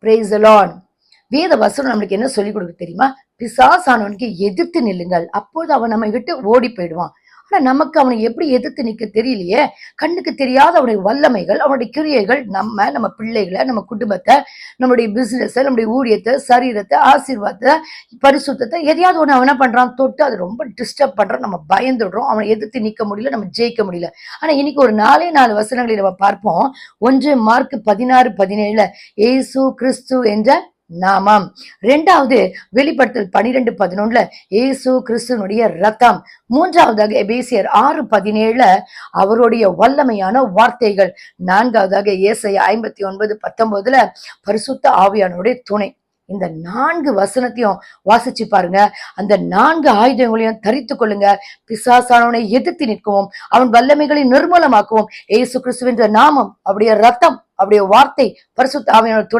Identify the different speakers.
Speaker 1: Praise the Lord. வேத வசனம் நம்மளுக்கு என்ன சொல்லி கொடுக்க தெரியுமா? பிசாசானவனுக்கு எதிர்த்து நில்லுங்கள், அப்போது அவன் நம்மை விட்டு ஓடி போயிடுவான். ஆனா நமக்கு அவனை எப்படி எதிர்த்து நிக்க தெரியலையே. கண்ணுக்கு தெரியாத அவனுடைய வல்லமைகள், அவனுடைய கிரியைகள் நம்ம பிள்ளைகளை, நம்ம குடும்பத்தை, நம்முடைய பிசினஸ், நம்முடைய ஊழியத்தை, சரீரத்தை, ஆசீர்வாதத்தை, பரிசுத்தத்தை எதையாவது ஒண்ணு அவன் என்ன பண்றான், தொட்டு அது ரொம்ப டிஸ்டர்ப் பண்றான். நம்ம பயந்துடுறோம், அவனை எதிர்த்து நிக்க முடியல, நம்ம ஜெயிக்க முடியல. ஆனா இன்னைக்கு ஒரு 4 வசனங்களை நம்ம பார்ப்போம். 1 மார்க் 16:17 இயேசு கிறிஸ்து என்ற நாமம். 2வது வெளிப்படுத்தல் 12:11 இயேசு கிறிஸ்துனுடைய ரத்தம். 3வதாக எபேசியர் 6:17 அவருடைய வல்லமையான வார்த்தைகள். 4வதாக ஏசாயா 59:19 பரிசுத்த ஆவியானவருடைய துணை. இந்த 4 வசனத்தையும் வாசிச்சு பாருங்க. அந்த 4 ஆயுதங்களையும் தரித்து கொள்ளுங்க. பிசாசானவனை எதிர்த்து நிற்கவும், அவன் வல்லமைகளை நிர்மூலமாக்கவும் இயேசு கிறிஸ்துவின் நாமம், அவருடைய ரத்தம், அவருடைய வார்த்தை, பரிசுத்த ஆவியானவர் துணை